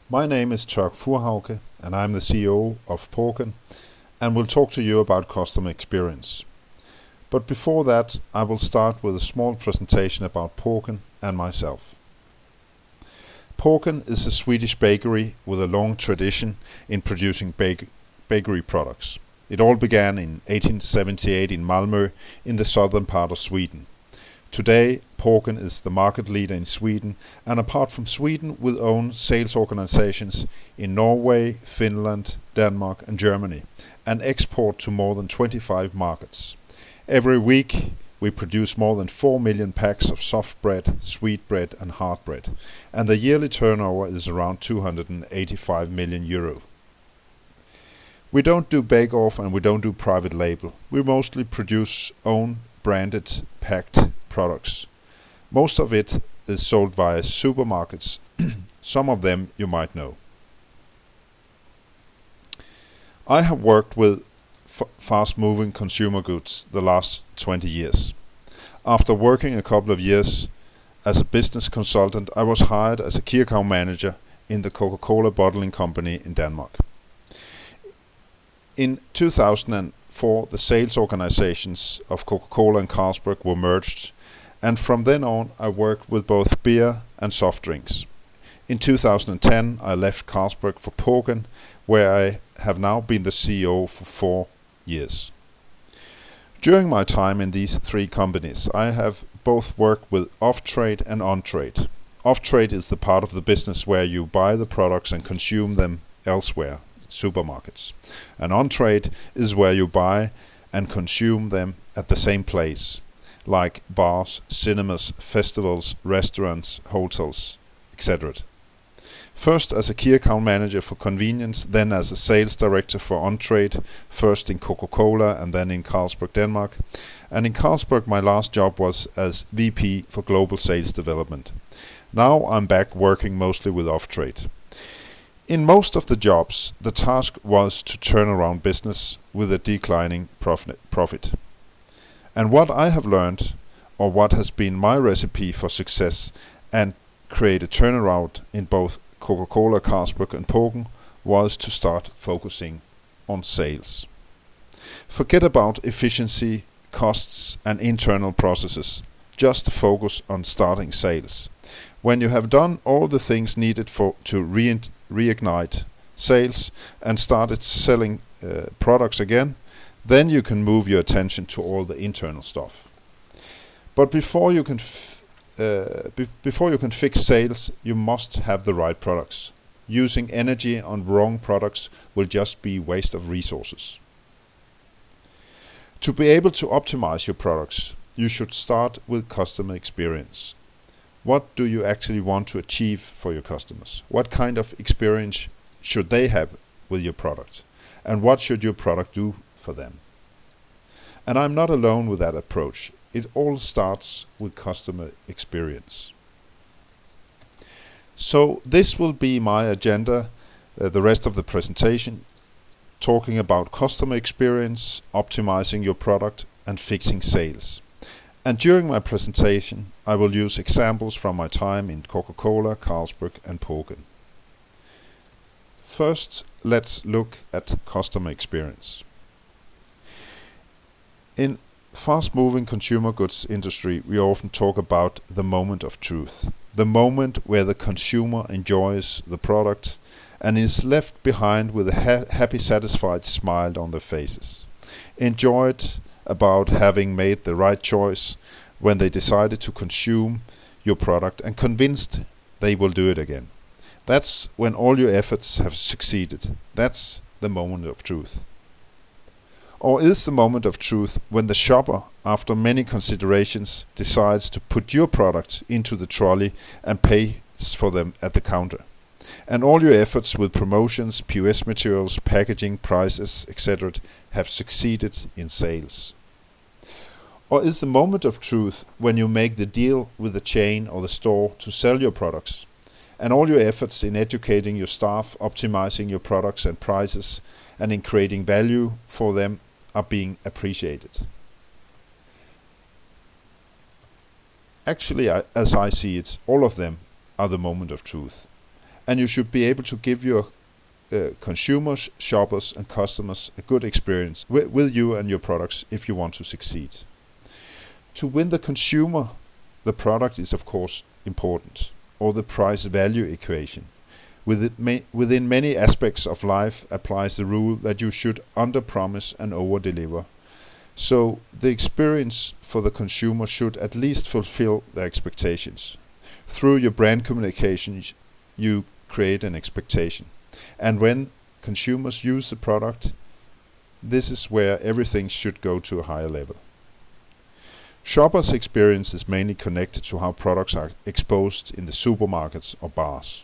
My name is Tørk Furhauge and I'm the CEO of Porken and will talk to you about customer experience. But before that, I will start with a small presentation about Porken and myself. Porken is a Swedish bakery with a long tradition in producing bakery products. It all began in 1878 in Malmö in the southern part of Sweden. Today, Porken is the market leader in Sweden, and apart from Sweden, with own sales organizations in Norway, Finland, Denmark and Germany, and export to more than 25 markets. Every week we produce more than 4 million packs of soft bread, sweet bread and hard bread, and the yearly turnover is around 285 million euro. We don't do bake-off and we don't do private label. We mostly produce own branded packed products. Most of it is sold via supermarkets. Some of them you might know. I have worked with fast-moving consumer goods the last 20 years. After working a couple of years as a business consultant, I was hired as a key account manager in the Coca-Cola bottling company in Denmark. In 2004, the sales organizations of Coca-Cola and Carlsberg were merged, and from then on I worked with both beer and soft drinks. In 2010 I left Carlsberg for Porken, where I have now been the CEO for 4 years. During my time in these 3 companies I have both worked with off-trade and on-trade. Off-trade is the part of the business where you buy the products and consume them elsewhere, supermarkets. And on-trade is where you buy and consume them at the same place, like bars, cinemas, festivals, restaurants, hotels, etc. First as a key account manager for convenience, then as a sales director for on-trade, first in Coca-Cola and then in Carlsberg, Denmark. And in Carlsberg my last job was as VP for Global Sales Development. Now I'm back working mostly with off-trade. In most of the jobs, the task was to turn around business with a declining profit. And what I have learned, or what has been my recipe for success and create a turnaround in both Coca-Cola, Carlsberg and Porken, was to start focusing on sales. Forget about efficiency, costs and internal processes. Just focus on starting sales. When you have done all the things needed to reignite sales and started selling products again, then you can move your attention to all the internal stuff. But before you can fix sales, you must have the right products. Using energy on wrong products will just be waste of resources. To be able to optimize your products, you should start with customer experience. What do you actually want to achieve for your customers? What kind of experience should they have with your product? And what should your product do for them? And I'm not alone with that approach. It all starts with customer experience. So this will be my agenda, the rest of the presentation, talking about customer experience, optimizing your product and fixing sales. And during my presentation I will use examples from my time in Coca-Cola, Carlsberg and Porken. First, let's look at customer experience. In fast-moving consumer goods industry we often talk about the moment of truth. The moment where the consumer enjoys the product and is left behind with a happy, satisfied smile on their faces. Enjoyed about having made the right choice when they decided to consume your product and convinced they will do it again. That's when all your efforts have succeeded. That's the moment of truth. Or is the moment of truth when the shopper, after many considerations, decides to put your product into the trolley and pays for them at the counter, and all your efforts with promotions, POS materials, packaging, prices, etc. have succeeded in sales? Or is the moment of truth when you make the deal with the chain or the store to sell your products, and all your efforts in educating your staff, optimizing your products and prices, and in creating value for them are being appreciated? Actually, as I see it, all of them are the moment of truth. and you should be able to give your consumers, shoppers and customers a good experience with you and your products if you want to succeed. To win the consumer, the product is of course important, or the price-value equation. Within many aspects of life applies the rule that you should under-promise and over-deliver. So the experience for the consumer should at least fulfill their expectations. Through your brand communications, you create an expectation. And when consumers use the product, this is where everything should go to a higher level. Shoppers' experience is mainly connected to how products are exposed in the supermarkets or bars.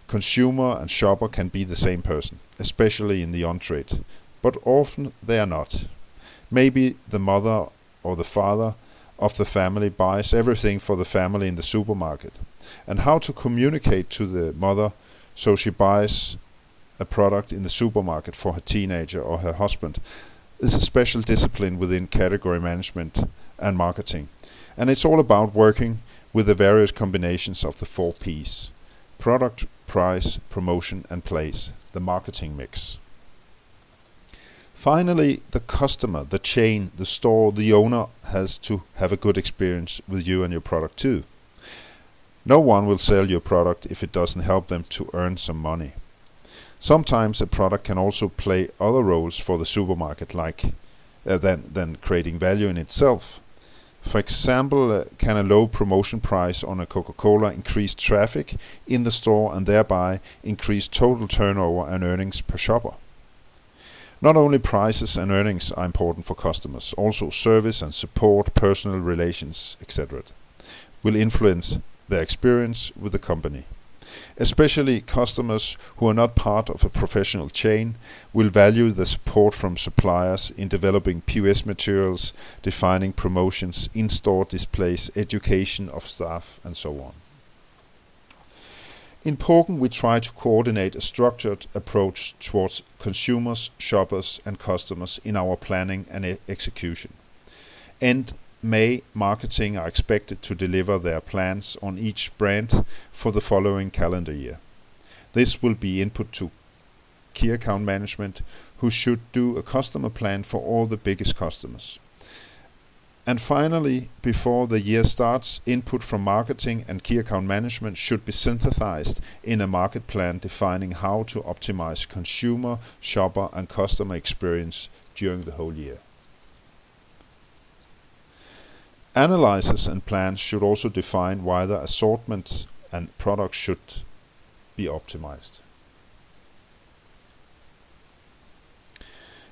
Consumer and shopper can be the same person, especially in the on-trade, but often they are not. Maybe the mother or the father of the family buys everything for the family in the supermarket. And how to communicate to the mother so she buys a product in the supermarket for her teenager or her husband is a special discipline within category management and marketing. And it's all about working with the various combinations of the 4 Ps: product, price, promotion and place, the marketing mix. Finally, the customer, the chain, the store, the owner has to have a good experience with you and your product too. No one will sell your product if it doesn't help them to earn some money. Sometimes a product can also play other roles for the supermarket, like than creating value in itself. For example, can a low promotion price on a Coca-Cola increase traffic in the store and thereby increase total turnover and earnings per shopper? Not only prices and earnings are important for customers, also service and support, personal relations, etc. will influence their experience with the company. Especially customers who are not part of a professional chain will value the support from suppliers in developing POS materials, defining promotions, in-store displays, education of staff and so on. In Tørk we try to coordinate a structured approach towards consumers, shoppers and customers in our planning and execution. End May, marketing are expected to deliver their plans on each brand for the following calendar year. This will be input to key account management, who should do a customer plan for all the biggest customers. And finally, before the year starts, input from marketing and key account management should be synthesized in a market plan defining how to optimize consumer, shopper and customer experience during the whole year. Analyses and plans should also define why the assortments and products should be optimized.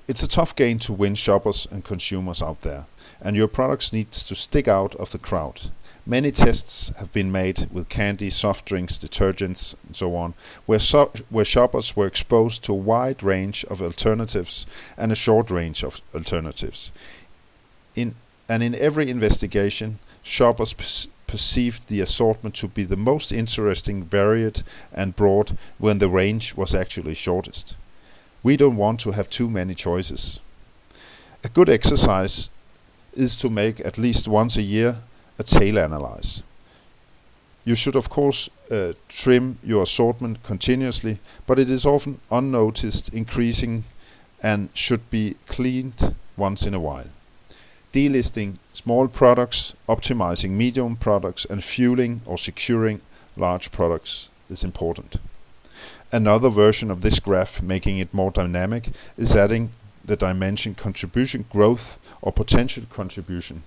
It's a tough game to win shoppers and consumers out there, and your products needs to stick out of the crowd. Many tests have been made with candy, soft drinks, detergents and so on, where shoppers were exposed to a wide range of alternatives and a short range of alternatives. In every investigation, shoppers perceived the assortment to be the most interesting, varied and broad when the range was actually shortest. We don't want to have too many choices. A good exercise is to make at least once a year a tail analyze. You should of course trim your assortment continuously, but it is often unnoticed increasing and should be cleaned once in a while. Delisting small products, optimizing medium products and fueling or securing large products is important. Another version of this graph, making it more dynamic, is adding the dimension contribution growth or potential contribution.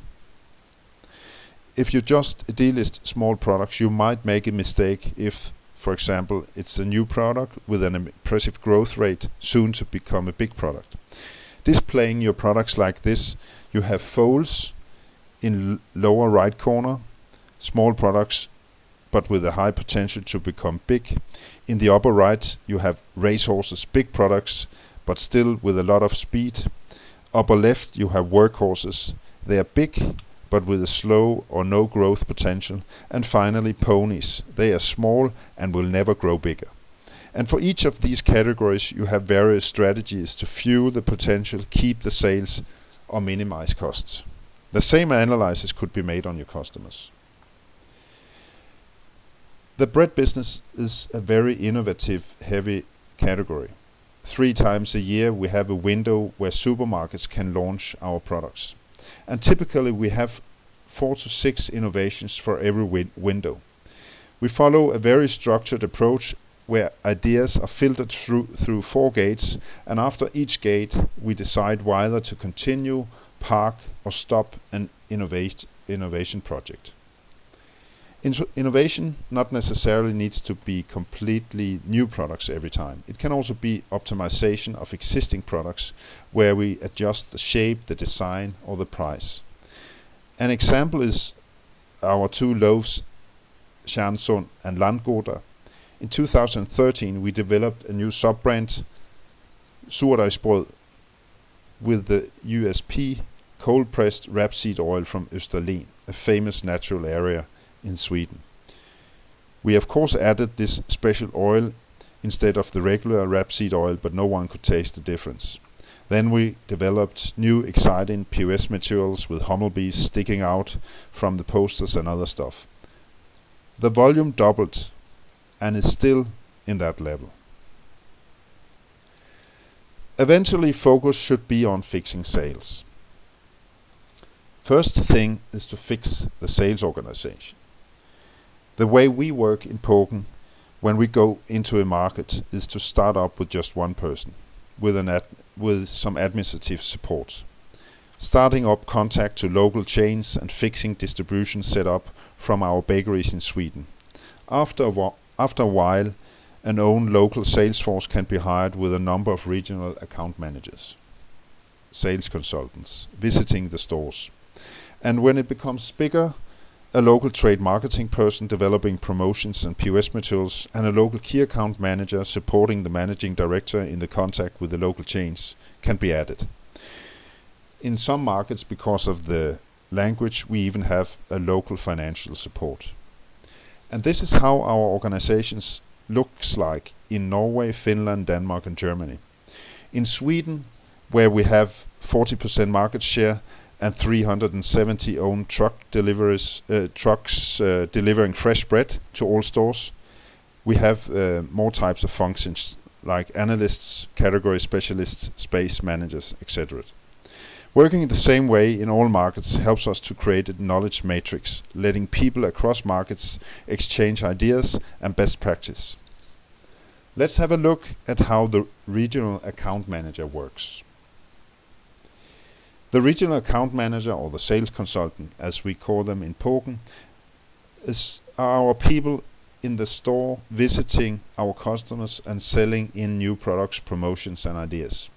If you just delist small products, you might make a mistake if, for example, it's a new product with an impressive growth rate soon to become a big product. Displaying your products like this, you have folds in lower right corner, small products but with a high potential to become big. In the upper right you have racehorses, big products but still with a lot of speed. Upper left you have workhorses, they are big but with a slow or no growth potential. And finally ponies, they are small and will never grow bigger. And for each of these categories you have various strategies to fuel the potential, keep the sales or minimize costs. The same analysis could be made on your customers. The bread business is a very innovative, heavy category. 3 times a year we have a window where supermarkets can launch our products. And typically we have 4 to 6 innovations for every window. We follow a very structured approach where ideas are filtered through 4 gates, and after each gate we decide whether to continue, park or stop an innovation project. Innovation not necessarily needs to be completely new products every time. It can also be optimization of existing products where we adjust the shape, the design or the price. An example is our 2 loaves, Stjärnsund and Landgoda. In 2013 we developed a new sub-brand, Surdejsbrød, with the USP cold-pressed rapeseed oil from Österlen, a famous natural area in Sweden. We of course added this special oil instead of the regular rapeseed oil, but no one could taste the difference. Then we developed new exciting POS materials with hummingbees sticking out from the posters and other stuff. The volume doubled and is still in that level. Eventually focus should be on fixing sales. First thing is to fix the sales organization. The way we work in Pågen when we go into a market is to start up with just 1 person with some administrative support. Starting up contact to local chains and fixing distribution setup from our bakeries in Sweden. After a while, an own local sales force can be hired with a number of regional account managers, sales consultants, visiting the stores. And when it becomes bigger, a local trade marketing person developing promotions and POS materials, and a local key account manager supporting the managing director in the contact with the local chains can be added. In some markets, because of the language, we even have a local financial support. And this is how our organizations looks like in Norway, Finland, Denmark and Germany. In Sweden, where we have 40% market share and 370 own trucks delivering fresh bread to all stores, we have more types of functions like analysts, category specialists, space managers, etc. Working in the same way in all markets helps us to create a knowledge matrix, letting people across markets exchange ideas and best practice. Let's have a look at how the regional account manager works. The regional account manager, or the sales consultant as we call them in Pågen, are our people in the store visiting our customers and selling in new products, promotions and ideas.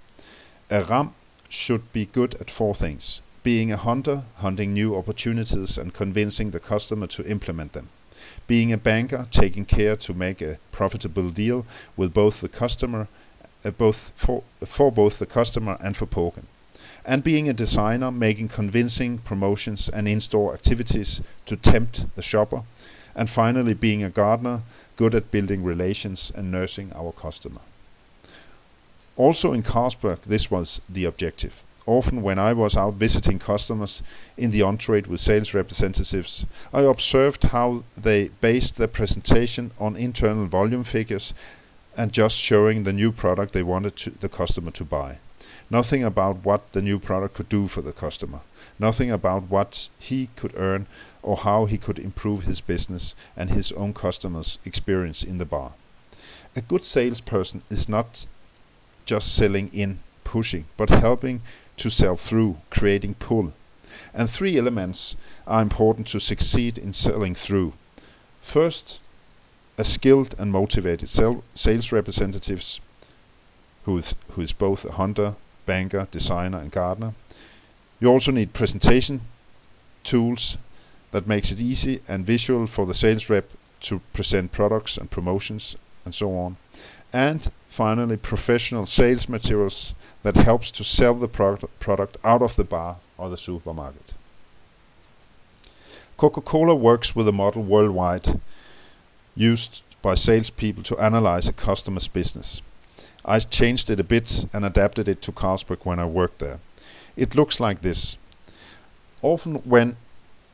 A RAM should be good at 4 things: being a hunter, hunting new opportunities and convincing the customer to implement them; being a banker, taking care to make a profitable deal with both the customer, for both the customer and for Pågen; and being a designer, making convincing promotions and in-store activities to tempt the shopper; and finally being a gardener, good at building relations and nursing our customer. Also in Carlsberg this was the objective. Often when I was out visiting customers in the on-trade with sales representatives, I observed how they based their presentation on internal volume figures and just showing the new product they wanted the customer to buy. Nothing about what the new product could do for the customer. Nothing about what he could earn or how he could improve his business and his own customers' experience in the bar. A good salesperson is not just selling in, pushing, but helping to sell through, creating pull. And 3 elements are important to succeed in selling through. First, a skilled and motivated sales representatives who is both a hunter, banker, designer and gardener. You also need presentation tools that makes it easy and visual for the sales rep to present products and promotions and so on. And finally, professional sales materials that helps to sell the product out of the bar or the supermarket. Coca-Cola works with a model worldwide used by salespeople to analyze a customer's business. I changed it a bit and adapted it to Carlsberg when I worked there. It looks like this. Often when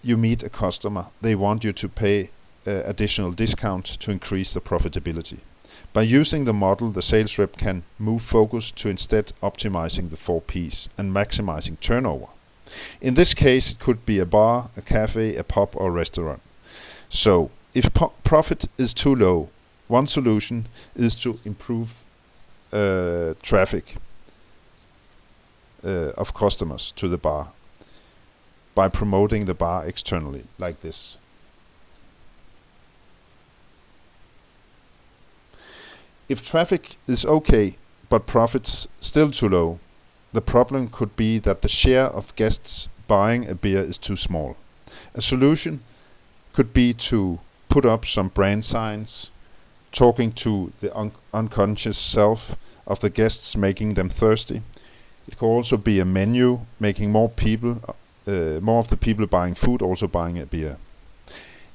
you meet a customer, they want you to pay additional discount to increase the profitability. By using the model, the sales rep can move focus to instead optimizing the 4 Ps and maximizing turnover. In this case, it could be a bar, a cafe, a pub, or a restaurant. So, if profit is too low, one solution is to improve traffic of customers to the bar by promoting the bar externally, like this. If traffic is okay, but profits still too low, the problem could be that the share of guests buying a beer is too small. A solution could be to put up some brand signs, talking to the unconscious self of the guests, making them thirsty. It could also be a menu, making more of the people buying food also buying a beer.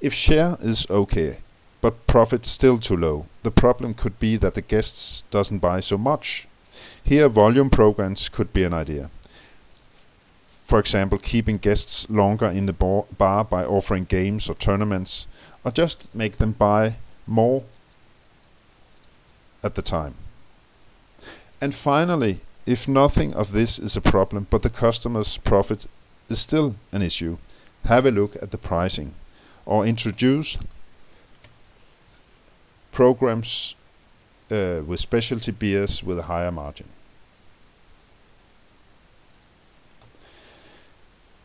If share is okay, but profit still too low, the problem could be that the guests doesn't buy so much. Here volume programs could be an idea. For example, keeping guests longer in the bar by offering games or tournaments, or just make them buy more at the time. And finally, if nothing of this is a problem, but the customer's profit is still an issue, have a look at the pricing, or introduce programs with specialty beers with a higher margin.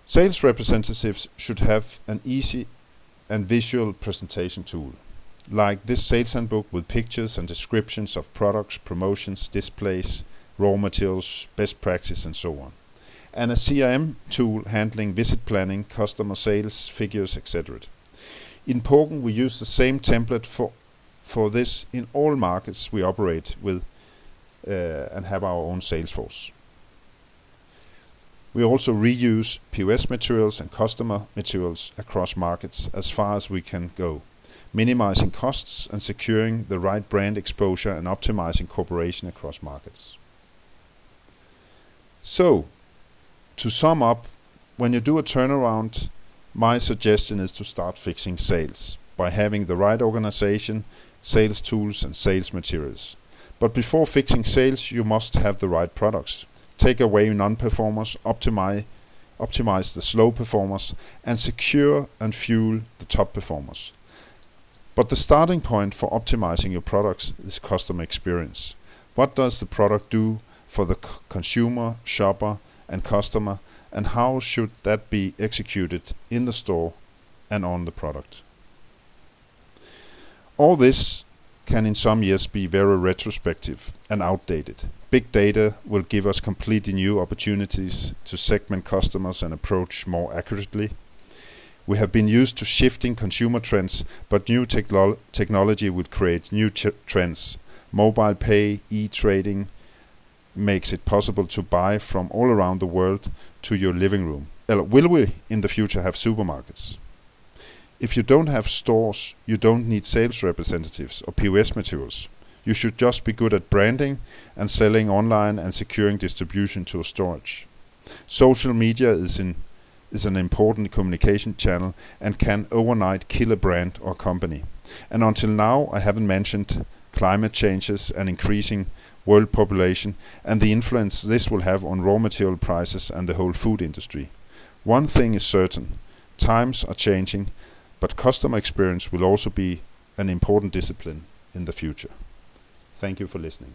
Sales representatives should have an easy and visual presentation tool, like this sales handbook with pictures and descriptions of products, promotions, displays, raw materials, best practice, and so on. And a CRM tool handling visit planning, customer sales, figures, etc. In Poken we use the same template for this in all markets we operate with and have our own sales force. We also reuse POS materials and customer materials across markets as far as we can go, minimizing costs and securing the right brand exposure and optimizing cooperation across markets. So, to sum up, when you do a turnaround, my suggestion is to start fixing sales by having the right organization, sales tools, and sales materials. But before fixing sales, you must have the right products. Take away non-performers, optimize the slow performers, and secure and fuel the top performers. But the starting point for optimizing your products is customer experience. What does the product do for the consumer, shopper, and customer, and how should that be executed in the store and on the product? All this can in some years be very retrospective and outdated. Big data will give us completely new opportunities to segment customers and approach more accurately. We have been used to shifting consumer trends, but new technology will create new trends. Mobile pay, e-trading makes it possible to buy from all around the world to your living room. Will we in the future have supermarkets? If you don't have stores, you don't need sales representatives or POS materials. You should just be good at branding and selling online and securing distribution to a storage. Social media is an important communication channel and can overnight kill a brand or company. And until now I haven't mentioned climate changes and increasing world population and the influence this will have on raw material prices and the whole food industry. One thing is certain, times are changing, but customer experience will also be an important discipline in the future. Thank you for listening.